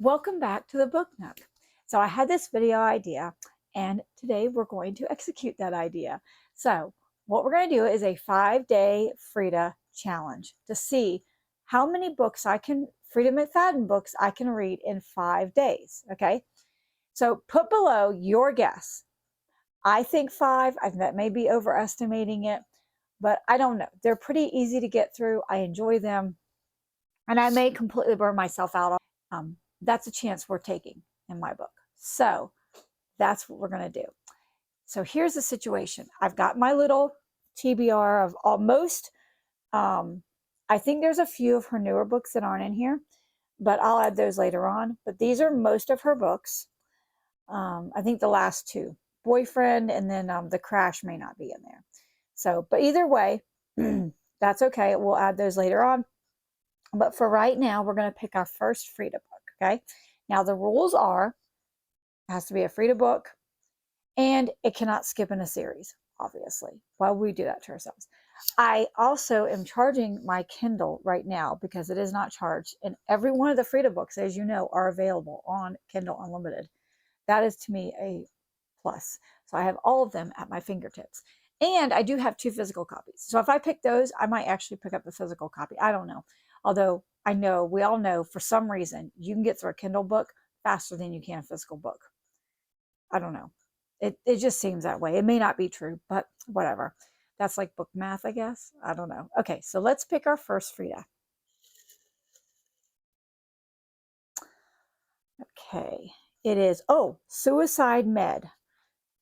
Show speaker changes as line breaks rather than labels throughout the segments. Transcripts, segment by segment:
Welcome back to the Book Nook. So I had this video idea and today we're going to execute that idea. So what we're going to do is a 5-day Freida challenge to see how many books Freida McFadden books I can read in 5 days. Okay. So put below your guess. I think 5, that may be overestimating it, but I don't know. They're pretty easy to get through. I enjoy them and I may completely burn myself out. That's a chance we're taking in my book. So that's what we're going to do. So here's the situation. I've got my little TBR of almost, I think there's a few of her newer books that aren't in here, but I'll add those later on. But these are most of her books. I think the last 2, Boyfriend, and then The Crash may not be in there. So, but either way, that's okay. We'll add those later on. But for right now, we're going to pick our first Freida book. Okay. Now the rules are, it has to be a Freida book and it cannot skip in a series, obviously. Why would we do that to ourselves? I also am charging my Kindle right now because it is not charged. And every one of the Freida books, as you know, are available on Kindle Unlimited. That is to me a plus. So I have all of them at my fingertips. And I do have 2 physical copies. So if I pick those, I might actually pick up the physical copy. I don't know. Although I know, we all know, for some reason, you can get through a Kindle book faster than you can a physical book. I don't know. It just seems that way. It may not be true, but whatever. That's like book math, I guess. I don't know. Okay, so let's pick our first Freida. Okay, it is, Suicide Med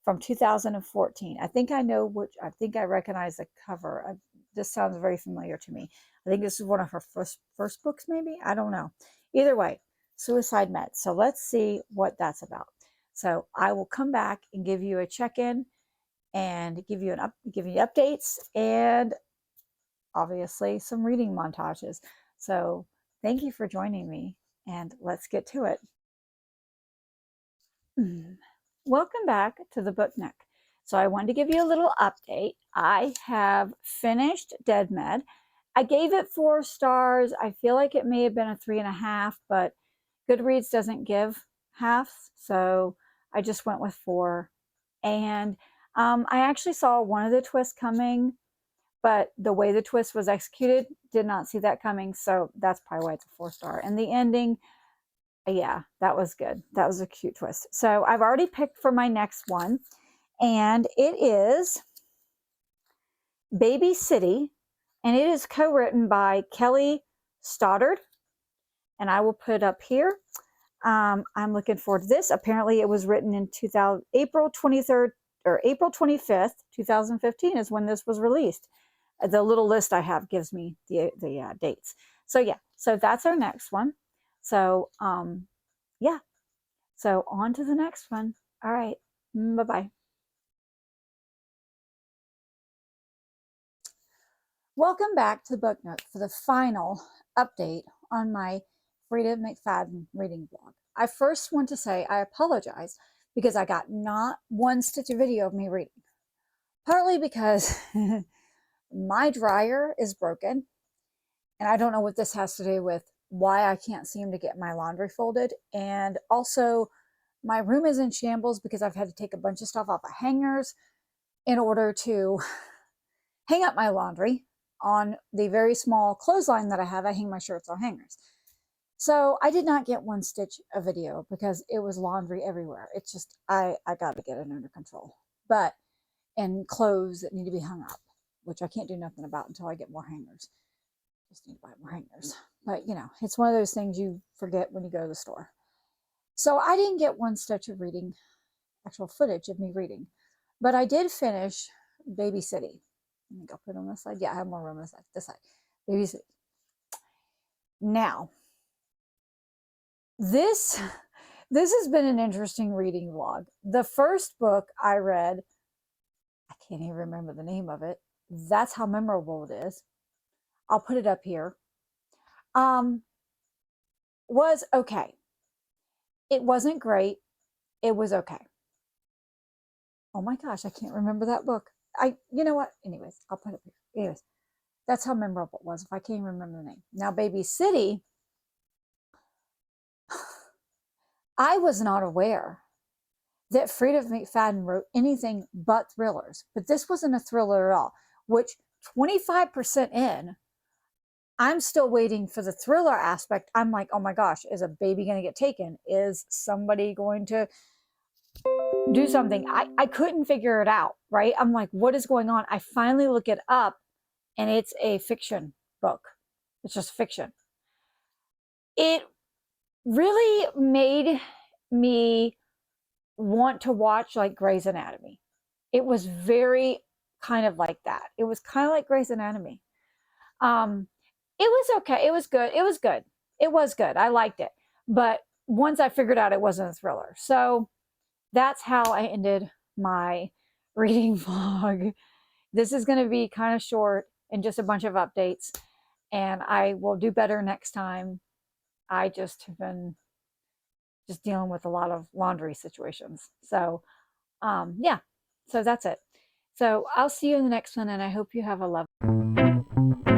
from 2014. I think I know I think I recognize the cover. This sounds very familiar to me. I think this is one of her first books, maybe. I don't know. Either way, Suicide Med. So let's see what that's about. So I will come back and give you a check-in and give you updates and obviously some reading montages. So thank you for joining me and let's get to it. Welcome back to the Book Nook. So I wanted to give you a little update. I have finished Dead Med. I gave it 4 stars. I feel like it may have been a 3.5, but Goodreads doesn't give halves, so I just went with 4. And I actually saw one of the twists coming, but the way the twist was executed, did not see that coming, so that's probably why it's a 4-star. And the ending, yeah, that was good. That was a cute twist. So I've already picked for my next one, and it is Baby City, and it is co-written by Kelly Stoddard, and I will put it up here. I'm looking forward to this. Apparently it was written in April 23rd or April 25th, 2015 is when this was released. The little list I have gives me the dates. So yeah, so that's our next one. So yeah, so on to the next one. All right, bye-bye. Welcome back to the Book Nook for the final update on my Freida McFadden reading blog. I first want to say I apologize because I got not one stitch of video of me reading. Partly because my dryer is broken, and I don't know what this has to do with why I can't seem to get my laundry folded. And also, my room is in shambles because I've had to take a bunch of stuff off of hangers in order to hang up my laundry on the very small clothesline that I have. I hang my shirts on hangers. So I did not get one stitch of video because it was laundry everywhere. It's just, I got to get it under control. But, and clothes that need to be hung up, which I can't do nothing about until I get more hangers. Just need to buy more hangers. But, you know, it's one of those things you forget when you go to the store. So I didn't get one stitch of reading, actual footage of me reading. But I did finish Baby City. Let me go put it on this side. Yeah, I have more room on this side. Baby City. Now, this has been an interesting reading vlog. The first book I read, I can't even remember the name of it. That's how memorable it is. I'll put it up here. Was okay. It wasn't great. It was okay. Oh my gosh, I can't remember that book. You know what? Anyways, I'll put it here. Anyways, that's how memorable it was if I can't remember the name. Now, Baby City, I was not aware that Freida McFadden wrote anything but thrillers, but this wasn't a thriller at all, which 25% in, I'm still waiting for the thriller aspect. I'm like, oh my gosh, is a baby going to get taken? Is somebody going to do something? I couldn't figure it out, right? I'm like, what is going on? I finally look it up, and it's a fiction book. It's just fiction. It really made me want to watch like Grey's Anatomy. It was very kind of like that. It was kind of like Grey's Anatomy. Um, it was okay. It was good. It was good. It was good. I liked it. But once I figured out it wasn't a thriller. So that's how I ended my reading vlog. This is going to be kind of short and just a bunch of updates. And I will do better next time. I just have been just dealing with a lot of laundry situations. So yeah, so that's it. So I'll see you in the next one, and I hope you have a lovely